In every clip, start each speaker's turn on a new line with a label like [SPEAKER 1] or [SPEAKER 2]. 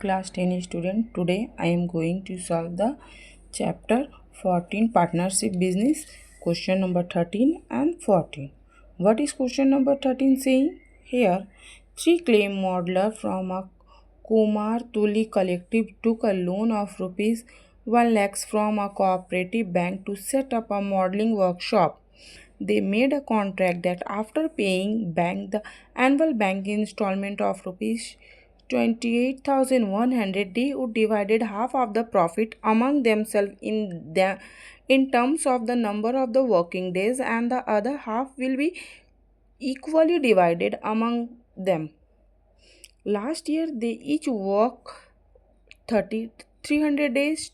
[SPEAKER 1] class 10 student. Today I am going to solve the chapter 14 partnership business, question number 13 and 14. What is question number 13 saying? Here, three clay modeler from a Kumar Tuli collective took a loan of rupees 1 lakhs from a cooperative bank to set up a modeling workshop. They made a contract that after paying bank the annual bank installment of rupees 28,100, they would divided half of the profit among themselves in terms of the number of the working days, and the other half will be equally divided among them. Last year they each worked 300 days,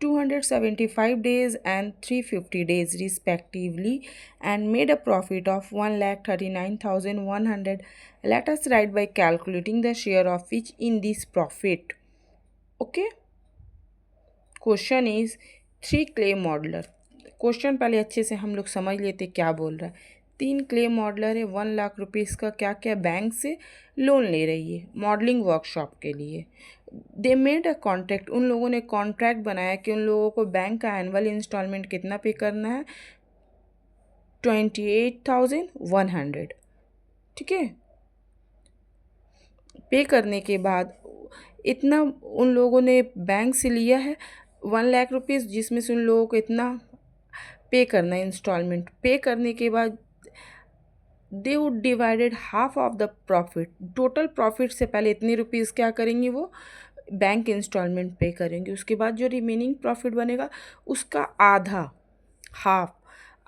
[SPEAKER 1] 275 days and 350 days respectively, and made a profit of 1,39,100. Let us write by calculating the share of each in this profit. Okay, question is three clay modeller. Question पहले अच्छे से हम लोग समझ लेते क्या बोल रहा है. 3 क्ले मॉडलर है, 1 लाख रुपीज़ का क्या क्या बैंक से लोन ले रही है मॉडलिंग वर्कशॉप के लिए. दे मेड अ कॉन्ट्रैक्ट, उन लोगों ने कॉन्ट्रैक्ट बनाया कि उन लोगों को बैंक का एनुअल इंस्टॉलमेंट कितना पे करना है, 28,100. ठीक है, पे करने के बाद इतना उन लोगों ने बैंक से लिया है 1 लाख रुपीज़, जिसमें से उन लोगों को इतना पे करना है इंस्टॉलमेंट. पे करने के बाद they would divided half of the profit. Total profit से पहले इतनी रुपीज़ क्या करेंगी, वो बैंक इंस्टॉलमेंट पे करेंगे. उसके बाद जो रिमेनिंग प्रॉफिट बनेगा उसका आधा, हाफ,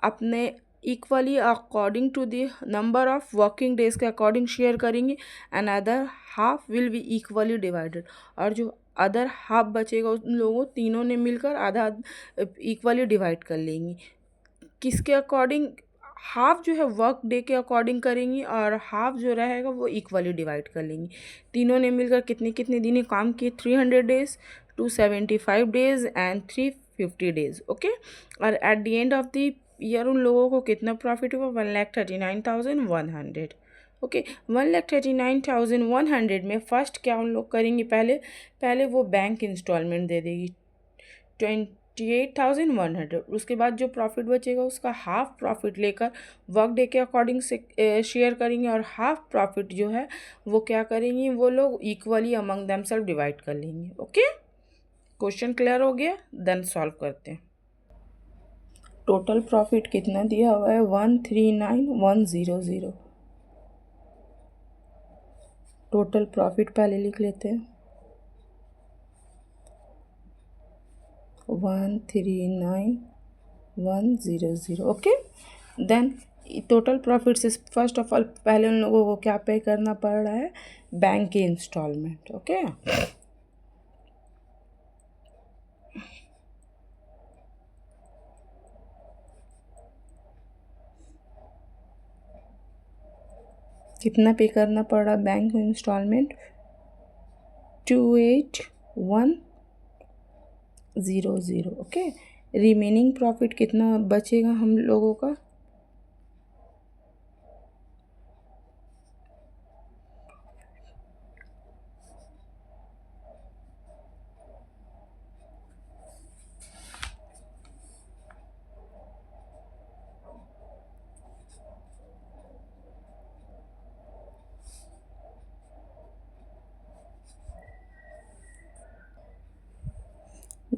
[SPEAKER 1] अपने equally according to the number of working days के अकॉर्डिंग शेयर करेंगे, and other half will be equally divided. और जो अदर हाफ बचेगा उन लोगों तीनों ने मिलकर आधा इक्वली डिवाइड कर लेंगी. किसके अकॉर्डिंग? हाफ जो है वर्क डे के अकॉर्डिंग करेंगी और हाफ जो रहेगा वो इक्वली डिवाइड कर लेंगी. तीनों ने मिलकर कितने कितने दिन काम किए, 300 days, 275 days and 350 days. Okay, और at the end of the year उन लोगों को कितना प्रॉफिट हुआ, 1,39,100. ओके, 1,39,100 में फर्स्ट क्या उन लोग करेंगे, पहले वो बैंक इंस्टॉलमेंट दे देगी 28,100. उसके बाद जो प्रॉफिट बचेगा उसका हाफ प्रॉफिट लेकर वर्क डे के अकॉर्डिंग से शेयर करेंगे, और हाफ प्रॉफिट जो है वो क्या करेंगी, वो लोग इक्वली अमंग देमसेल्फ डिवाइड कर लेंगे. ओके, क्वेश्चन क्लियर हो गया. देन सॉल्व करते हैं. टोटल प्रॉफिट कितना दिया हुआ है, 139,100. टोटल प्रॉफिट पहले लिख लेते हैं, 139,100. ओके, देन टोटल प्रॉफिट से फर्स्ट ऑफ ऑल पहले उन लोगों को क्या पे करना पड़ रहा है, बैंक की इंस्टॉलमेंट. ओके, कितना पे करना पड़ रहा बैंक को इंस्टॉलमेंट, 28,100. ओके, रिमेनिंग प्रॉफिट कितना बचेगा हम लोगों का,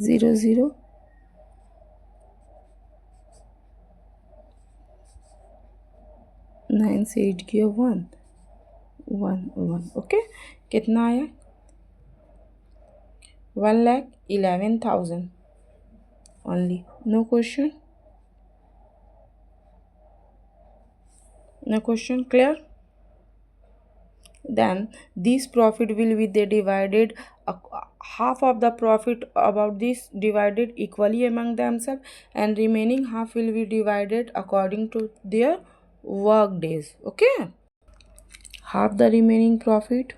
[SPEAKER 1] 0,0 9 से 8 किया 1 1 1. ओके, कितना आया, 1,11,000 only. No question, no question, clear. Then this profit will be they divided, half of the profit about this divided equally among themselves, and remaining half will be divided according to their work days. Okay, half the remaining profit,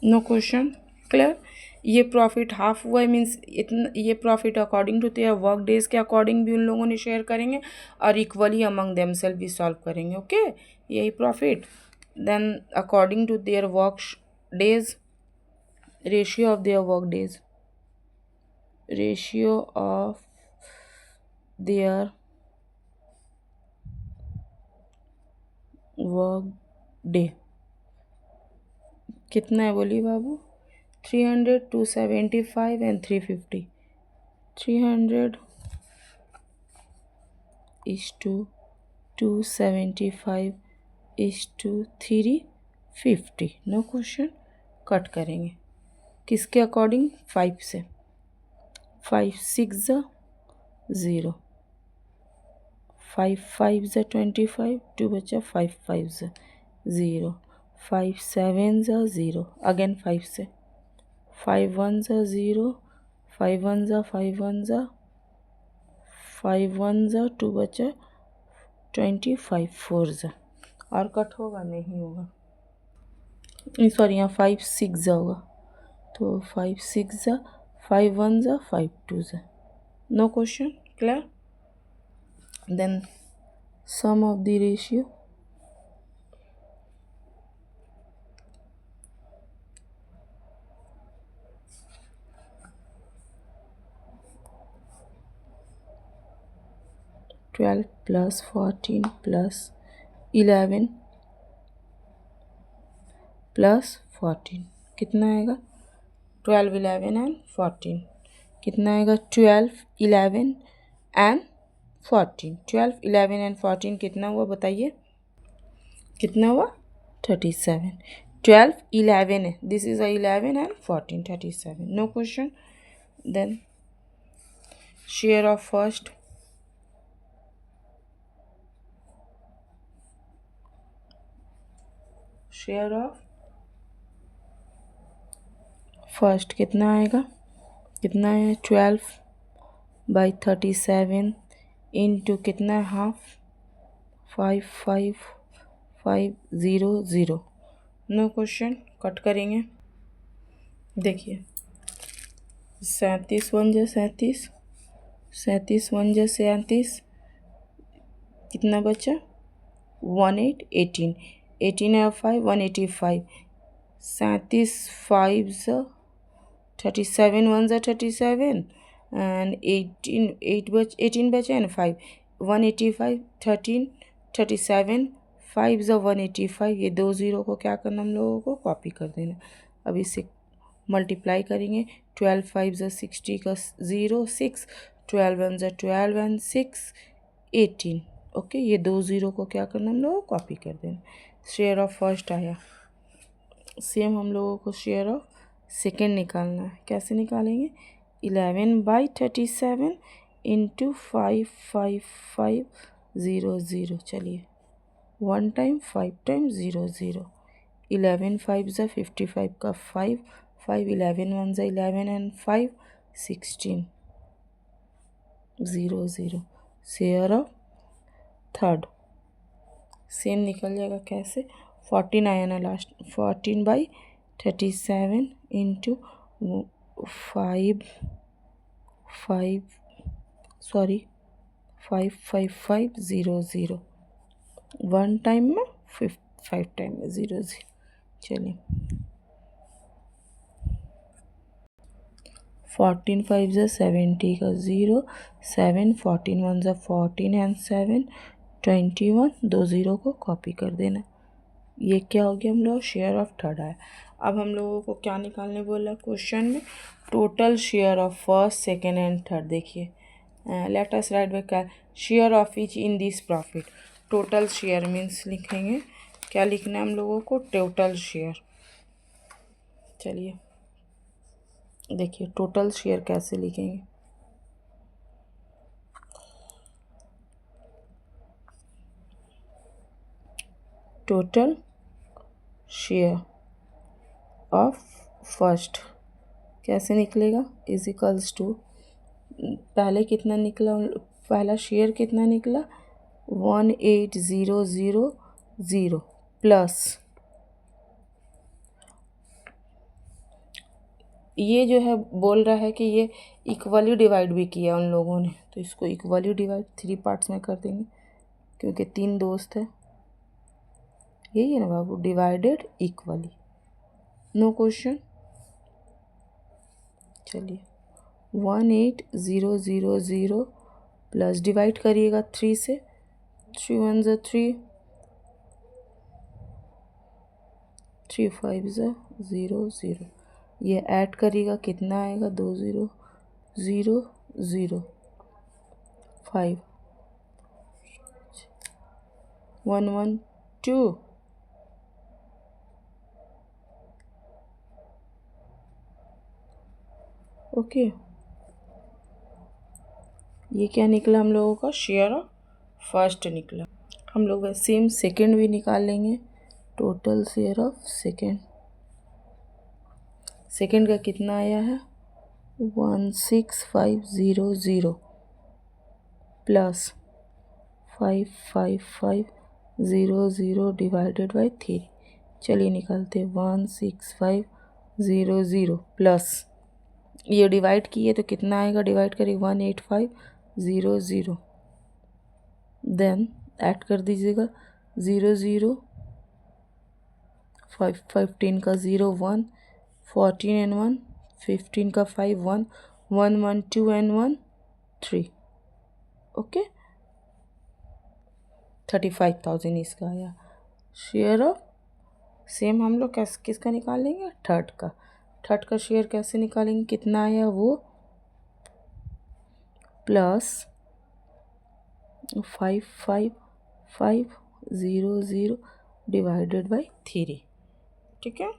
[SPEAKER 1] no question, clear. ये profit half हुआ है, means इतना ये profit according to their work days के according भी उन लोगों ने शेयर करेंगे और इक्वली अमंग देमसेल्फ भी सॉल्व करेंगे। ओके, यही profit. Then according to their work days, ratio of their work days, ratio of their work day कितना है बोलिए बाबू? 300, 275 and 350। 300 is to 275 is to 350। No question, cut करेंगे किसके अकॉर्डिंग? 5 से। 5 6 0, 5 5 25, 2 बचा, 5 5 0, 5 7 0, अगेन 5 से, 5 1 0, 5 1 5 1 5 1 2 बचा, 25 4 और कट होगा? नहीं होगा, सॉरी यहाँ 5 6 होगा, तो 5 6 5 1 5 2। No question, clear. Then sum of the ratio, twelve plus 14 plus 11 plus 14 कितना आएगा? 12 11 एंड 14 कितना आएगा? 12 11 एंड 14। 12 11 एंड 14 कितना हुआ बताइए? कितना हुआ? 37। 12 11 है, this is 11 and 14, 37। No question. Then share of first, share of first कितना आएगा? कितना है? 12/37 इंटू कितना है? हाफ, 5 5 5 0 0। नो क्वेश्चन, कट करेंगे। देखिए 37 1 37, 37 1 37, कितना बचा? 18 18, 18 है 5 185, 37 5 37 1 37 एंड 18 8 बच 18 बचे एंड 5 185, 13 37 5 185। ये 2 ज़ीरो को क्या करना हम लोगों को? कॉपी कर देना। अब इसे मल्टीप्लाई करेंगे। 12 5 60 का 0 6, 12 1 12 एंड 6 18। ओके, ये 2 ज़ीरो को क्या करना हम लोगों को? कॉपी कर देना। शेयर ऑफ फर्स्ट आया। सेम हम लोगों को शेयर ऑफ सेकेंड निकालना है। कैसे निकालेंगे? 11/37 इंटू 5 5 5 0 0। चलिए 1 टाइम 5 टाइम 0 0, 11 5 55 का 5 5 11 1 11 and 5 16 0 0। Share of third same निकल जाएगा। कैसे? 14 आया ना लास्ट, 14/37 इंटू 5 5 5 5 5 0 0, 1 टाइम में 5 टाइम में 0 0। चलिए 14 5 70 का 0 7, 14 1 14 एंड 7 21, 2 ज़ीरो को कॉपी कर देना। ये क्या हो गया? हम लोग शेयर ऑफ थर्ड आया। अब हम लोगों को क्या निकालने बोला क्वेश्चन में? Total share of first second and third. देखिए let us write back share of each in this profit. Total share means लिखेंगे, क्या लिखना है हम लोगों को? Total share. चलिए देखिए टोटल शेयर कैसे लिखेंगे? टोटल शेयर ऑफ फर्स्ट कैसे निकलेगा? इज इक्वल्स टू, पहले कितना निकला? पहला शेयर कितना निकला? 18,000 प्लस ये जो है बोल रहा है कि ये इक्वली डिवाइड भी किया उन लोगों ने, तो इसको इक्वली डिवाइड 3 पार्ट्स में कर देंगे क्योंकि 3 दोस्त है। यही है ना बाबू, डिवाइडेड इक्वली। No question. चलिए 18000 प्लस डिवाइड करिएगा 3 से, 3 1 ज़ा 3, 3 5 ज़ा 0 0। ये ऐड करिएगा कितना आएगा, 2 0 0 0 5 1 1 2। ओके, ये क्या निकला हम लोगों का, शेयर ऑफ फर्स्ट निकला। हम लोग सेम सेकंड भी निकाल लेंगे, total share of second. Second का कितना आया है, 16500 प्लस 5550 डिवाइडेड बाई 3। चलिए निकालते, 16500 प्लस, ये डिवाइड किए तो कितना आएगा, डिवाइड करिए 18500, देन ऐड कर दीजिएगा 0 0 5 15 का 0 1 14 एंड 1 15 का 5 1 1 1 2 एंड 1 3। ओके, 35,000 इसका आया। शेयर ऑफ, सेम हम लोग किसका निकालेंगे, थर्ड का। थर्ड का शेयर कैसे निकालेंगे, कितना आया वो, प्लस 5550 डिवाइडेड बाई 3। ठीक है,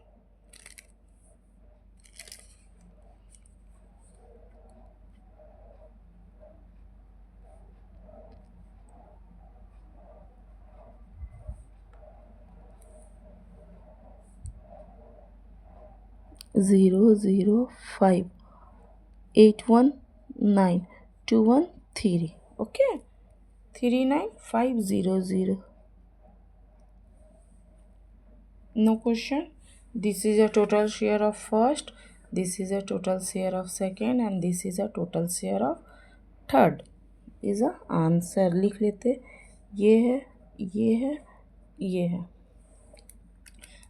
[SPEAKER 1] zero zero 5 8 1 9 2 1 3। Okay, 39500। No question. This is a total share of first, this is a total share of second, and this is a total share of third is a answer। लिख लेते, ये है, ये है, ये है।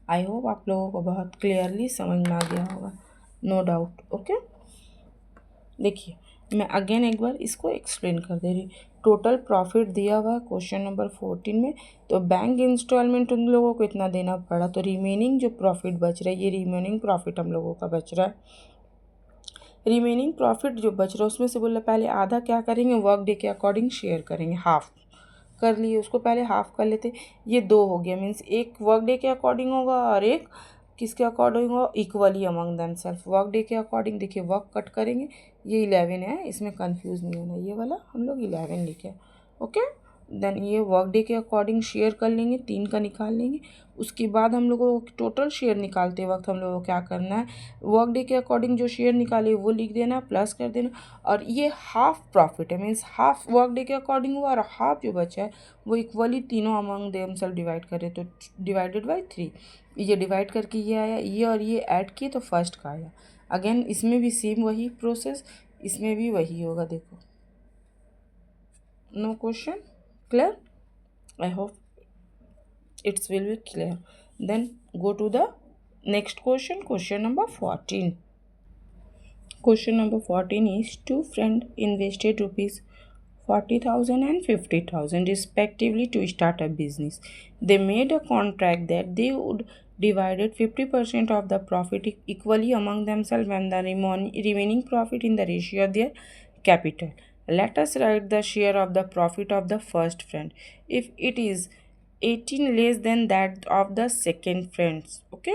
[SPEAKER 1] आई होप आप लोगों को बहुत क्लियरली समझ में आ गया होगा, नो डाउट। ओके, देखिए मैं अगेन एक बार इसको एक्सप्लेन कर दे रही। टोटल प्रॉफिट दिया हुआ क्वेश्चन नंबर 14 में, तो बैंक इंस्टॉलमेंट उन लोगों को इतना देना पड़ा, तो रिमेनिंग जो प्रॉफिट बच रहा है, ये रिमेनिंग प्रॉफिट हम लोगों का बच रहा है। रिमेनिंग प्रॉफिट जो बच रहा है उसमें से बोला पहले आधा क्या करेंगे, वर्क डे के अकॉर्डिंग शेयर करेंगे, हाफ कर लिए, उसको पहले हाफ कर लेते। ये 2 हो गया, मीन्स एक वर्क डे के अकॉर्डिंग होगा और एक किसके अकॉर्डिंग होगा, equally among them self. Work day के अकॉर्डिंग देखिए वर्क कट करेंगे, ये 11 है, इसमें कंफ्यूज नहीं होना, ये वाला हम लोग 11 लिखे। ओके, देन ये वर्क डे के अकॉर्डिंग शेयर कर लेंगे, 3 का निकाल लेंगे। उसके बाद हम लोगों को टोटल शेयर निकालते वक्त हम लोगों को क्या करना है, वर्क डे के अकॉर्डिंग जो शेयर निकाले वो लिख देना, प्लस कर देना। और ये हाफ प्रॉफिट है, मीन्स हाफ वर्क डे के अकॉर्डिंग हुआ और हाफ जो बचा है वो इक्वली तीनों अमंग देम सेल्फ डिवाइड करें, तो डिवाइडेड बाई 3। ये डिवाइड करके ये आया, ये और ये ऐड किए तो फर्स्ट का आया। अगेन इसमें भी सेम वही प्रोसेस, इसमें भी वही होगा, देखो। No question, clear? I hope it will be clear. Then go to the next question, question number 14. Question number 14 is two friends invested rupees 40,000 and 50,000 respectively to start a business. They made a contract that they would divided 50% of the profit equally among themselves and the remaining profit in the ratio of their capital. Let us write the share of the profit of the first friend if it is 18 less than that of the second friends. Okay,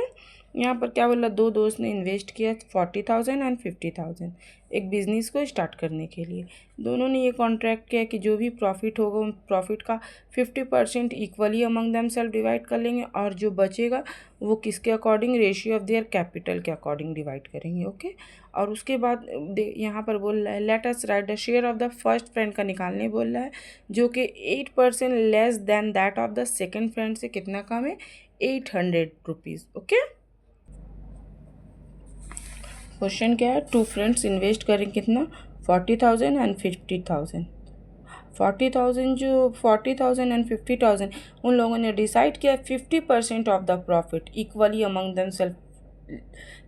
[SPEAKER 1] यहाँ पर क्या बोला, 2 दोस्त ने invest किया 40,000 and 50,000 एक business को start करने के लिए। दोनों ने ये कॉन्ट्रैक्ट किया कि जो भी प्रॉफिट होगा उन प्रॉफिट का 50% equally among them self divide कर लेंगे और जो बचेगा वो किसके according, ratio of their capital के अकॉर्डिंग डिवाइड करेंगे। ओके, और उसके बाद यहाँ पर बोल रहा है late us right the share of the first friend का निकालने बोल रहा है, जो कि 8% less than that of the second friend से कितना कम है, 800 रुपीज़। ओके, क्वेश्चन क्या है, टू फ्रेंड्स इन्वेस्ट करें कितना, 40,000 एंड 50,000। 40,000 एंड 50,000 उन लोगों ने डिसाइड किया 50% of the profit equally among themselves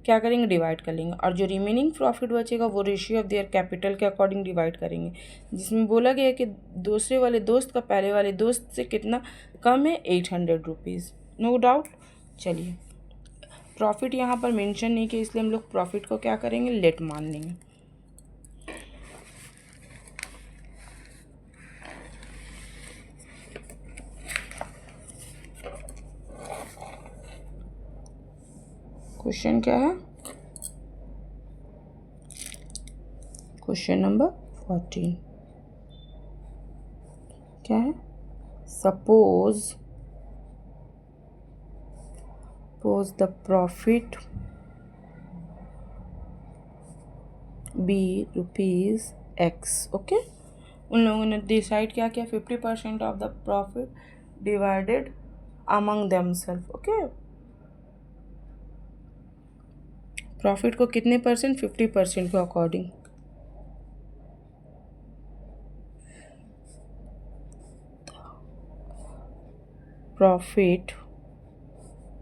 [SPEAKER 1] क्या करेंगे, डिवाइड कर लेंगे, और जो रिमेनिंग प्रॉफिट बचेगा वो रेशियो ऑफ देयर कैपिटल के अकॉर्डिंग डिवाइड करेंगे, जिसमें बोला गया कि दूसरे वाले दोस्त का पहले वाले दोस्त से कितना कम है, 800 रुपीज़। No doubt. चलिए, प्रॉफिट यहाँ पर मेंशन नहीं किया इसलिए हम लोग प्रॉफिट को क्या करेंगे, लेट मान लेंगे। क्वेश्चन क्या है, क्वेश्चन नंबर 14 क्या है, suppose the profit be rupees x. Okay, उन लोगों ने डिसाइड क्या किया, 50% of the profit divided among themselves. Okay, profit को कितने परसेंट, 50% के according. Profit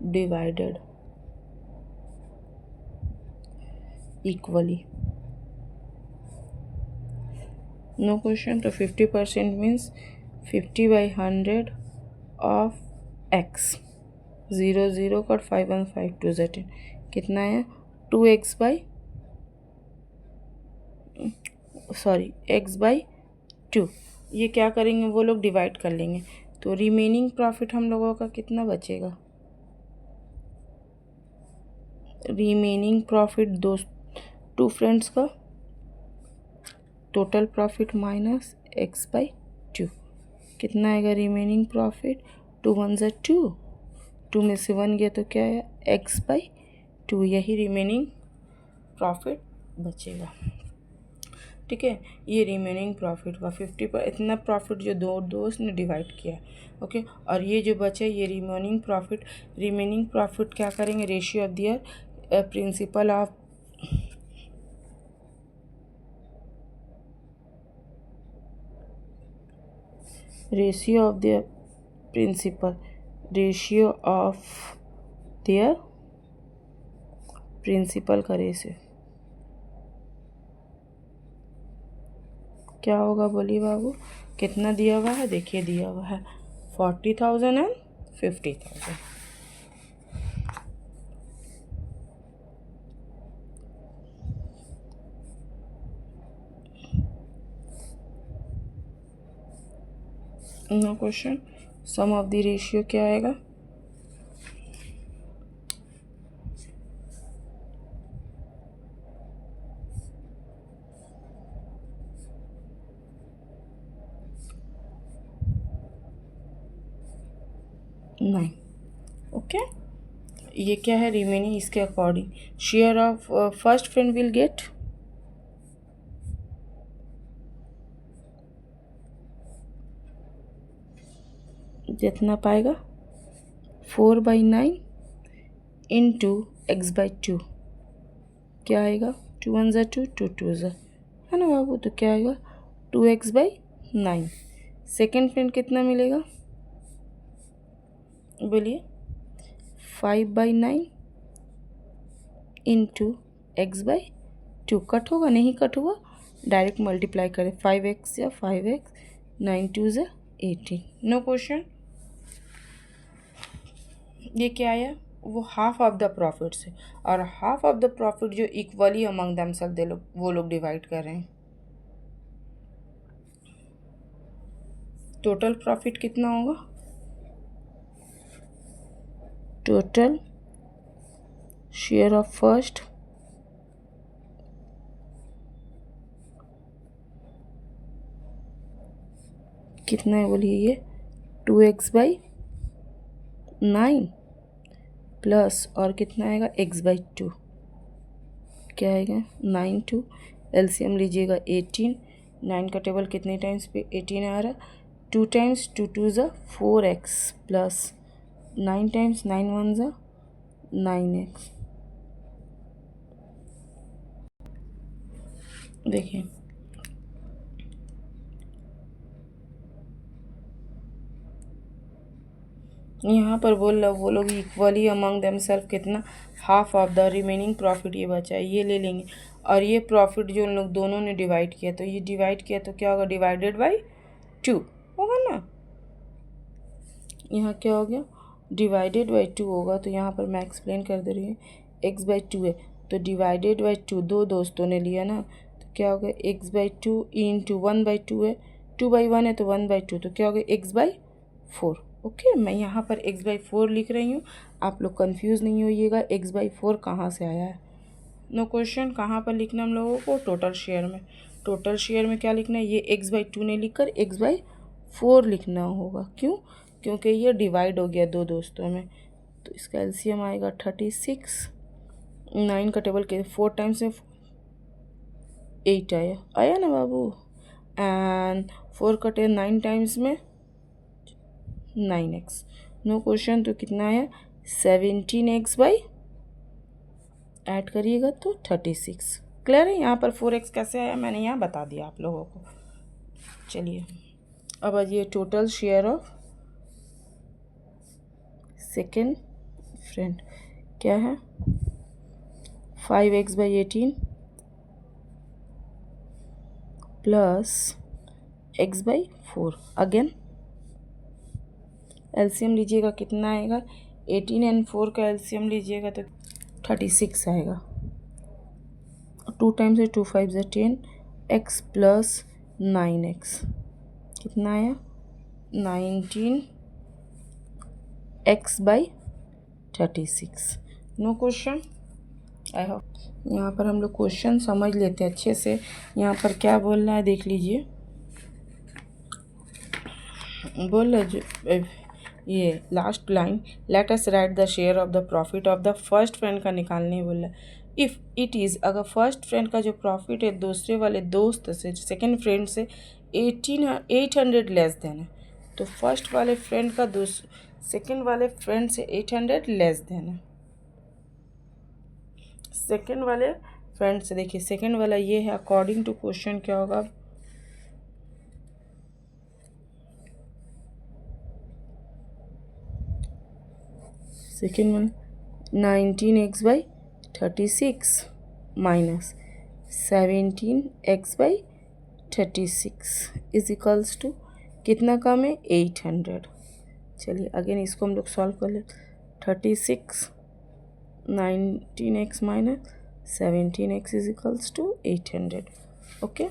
[SPEAKER 1] divided equally, no question. तो 50% मीन्स 50/100 ऑफ एक्स, 0 0 कट 5 1 5 2 10 कितना है, 2x/2। ये क्या करेंगे, वो लोग डिवाइड कर लेंगे, तो रिमेनिंग प्रॉफिट हम लोगों का कितना बचेगा, रिमेनिंग प्रॉफिट टू फ्रेंड्स का टोटल प्रॉफिट माइनस x/2 कितना आएगा, रिमेनिंग प्रॉफिट 2 1 2, 2 में से 1 गया तो क्या है, x/2, यही रिमेनिंग प्रॉफिट बचेगा। ठीक है, ये रिमेनिंग प्रॉफिट का 50 पर इतना प्रॉफिट जो दो दोस्त ने डिवाइड किया। ओके, और ये जो बचे ये रिमेनिंग प्रॉफिट क्या करेंगे, ratio of their principal of ratio of their principal का रेशियो क्या होगा, बोलिए बाबू, कितना दिया हुआ है, देखिए दिया हुआ है 40,000 and 50,000। No question. Sum of the ratio क्या आएगा, नहीं। ओके, ये क्या है, रिमेनिंग, इसके according share of first friend will get जितना पाएगा 4/9 इंटू x/2 क्या आएगा, 2 1 2 2 2 है ना बाबू, तो क्या आएगा 2x/9। सेकेंड फ्रेंड कितना मिलेगा, बोलिए, 5/9 इंटू x/2, कट होगा, नहीं कट हुआ, डायरेक्ट मल्टीप्लाई करें, 5x या 5x, 9 2 18। No question. ये क्या आया, वो हाफ ऑफ द प्रॉफिट से, और हाफ ऑफ द प्रॉफिट जो इक्वली अमंग देमसेल्फ दे लोग वो लोग डिवाइड कर रहे हैं। टोटल प्रॉफिट कितना होगा, टोटल शेयर ऑफ फर्स्ट कितना है, बोलिए, ये 2x/9 प्लस और कितना आएगा, x/2 क्या आएगा, 9 2, एलसीएम लीजिएगा 18, 9 का टेबल कितने टाइम्स पे 18 आ रहा, 2 times 2 2 4x plus 9 times 9 1 9x देखिए यहाँ पर बोल रहा वो लोग इक्वली अमंग देमसेल्फ कितना half of the remaining profit ये बचा है ये ले लेंगे। और ये प्रॉफिट जो उन लोग दोनों ने डिवाइड किया तो ये डिवाइड किया तो क्या होगा, डिवाइडेड बाई 2 होगा ना। यहाँ क्या हो गया, डिवाइडेड बाई 2 होगा। तो यहाँ पर मैं एक्सप्लेन कर दे रही हूँ, x/2 है तो डिवाइडेड बाई 2 दो दोस्तों ने लिया ना, तो क्या हो गया x/2 इंटू 1/2 है, 2/1 है तो 1/2 तो क्या हो गया x/4। ओके मैं यहाँ पर x/4 लिख रही हूँ, आप लोग कंफ्यूज नहीं होइएगा x/4 कहाँ से आया है। No question. कहाँ पर लिखना हम लोगों को, टोटल शेयर में। टोटल शेयर में क्या लिखना है, ये x/2 ने लिखकर x/4 लिखना होगा। क्यों, क्योंकि ये डिवाइड हो गया दो दोस्तों में। तो इसका एलसीएम आएगा 36। 9 का टेबल के 4 टाइम्स में 8 आया, आया ना बाबू। एंड 4 का टेबल 9 टाइम्स में 9x। No question. तो कितना आया 17x बाई, ऐड करिएगा तो 36। क्लियर है। यहाँ पर 4x कैसे आया मैंने यहाँ बता दिया आप लोगों को। चलिए अब ये total share of second friend क्या है, 5x/18 plus x/4। Again LCM लीजिएगा कितना आएगा, 18 एंड 4 का एलसीएम लीजिएगा तो 36 आएगा। 2 टाइम्स है 2 5 है 10, x प्लस 9x कितना आया 19x/36। No question. I hope यहाँ पर हम लोग क्वेश्चन समझ लेते हैं अच्छे से। यहाँ पर क्या बोल रहा है देख लीजिए, बोल रहा ये last line, late us right the share of the profit of the first friend का निकालने बोल रहा है। इफ़ इट इज़, अगर फर्स्ट फ्रेंड का जो प्रॉफिट है दूसरे वाले दोस्त से, सेकेंड फ्रेंड से 800 लेस देन है, तो फर्स्ट वाले फ्रेंड का सेकेंड वाले फ्रेंड से 800 लेस देन है। सेकेंड वाले फ्रेंड से, देखिए सेकेंड वाला ये है, अकॉर्डिंग टू क्वेश्चन क्या होगा, second one 19x/36 minus 17x/36 is equals to कितना कम है 800। चलिए अगेन इसको हम लोग सॉल्व कर ले। 36 19x minus 17x is equals to 800। Okay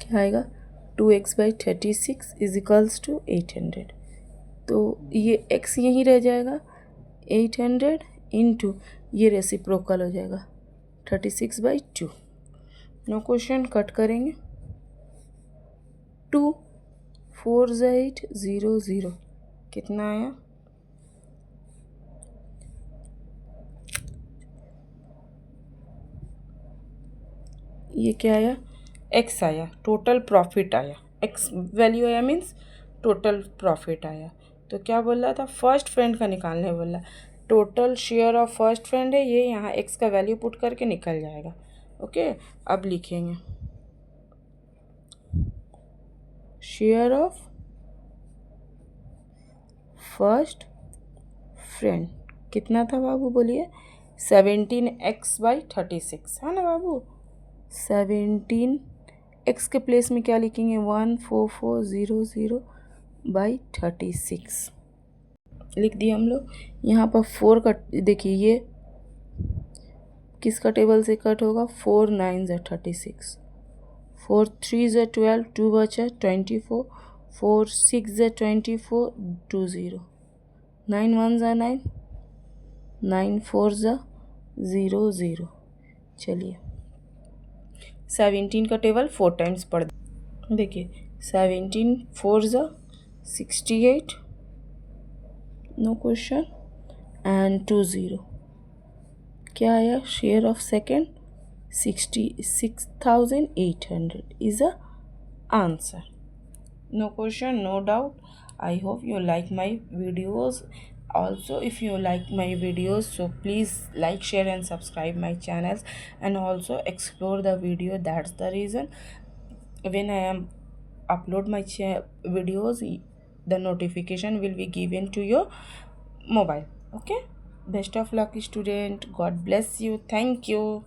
[SPEAKER 1] क्या आएगा 2x/36 इज इक्वल्स टू 800। तो ये x यहीं रह जाएगा 800 इंटू ये रेसिप्रोकल हो जाएगा 36/2। No question. कट करेंगे 2 4 8 0 0 कितना आया, ये क्या आया x आया, टोटल प्रॉफिट आया, x वैल्यू आया मीन्स टोटल प्रॉफिट आया। तो क्या बोल रहा था, फर्स्ट फ्रेंड का निकालने बोला, total share of first friend है ये, यहाँ x का वैल्यू पुट करके निकल जाएगा। ओके अब लिखेंगे शेयर ऑफ फर्स्ट फ्रेंड कितना था बाबू बोलिए, 17x/36 है ना बाबू। 17x के प्लेस में क्या लिखेंगे 14400/36 लिख दिया हम लोग। यहाँ पर 4 का देखिए ये किसका टेबल से कट होगा, 4 9 ज़ा 36, 4 3 ज़ा 12, 2 बचा 24, 4 6 ज़ा 24, 2 0, 9 1 ज़ा 9, 9 4 ज़ा 0 0। चलिए 17 का टेबल 4 टाइम्स पढ़ देखिए 17 4 ज़ा 68, नो क्वेश्चन, एंड 2 0 क्या आया, share of second 66,800 is a answer. No question no doubt. I hope you like my videos. Also, if you like my videos, so please like, share and subscribe my channels, and also explore the video. That's the reason when I am upload my videos, the notification will be given to your mobile. Okay, best of luck student, god bless you, thank you.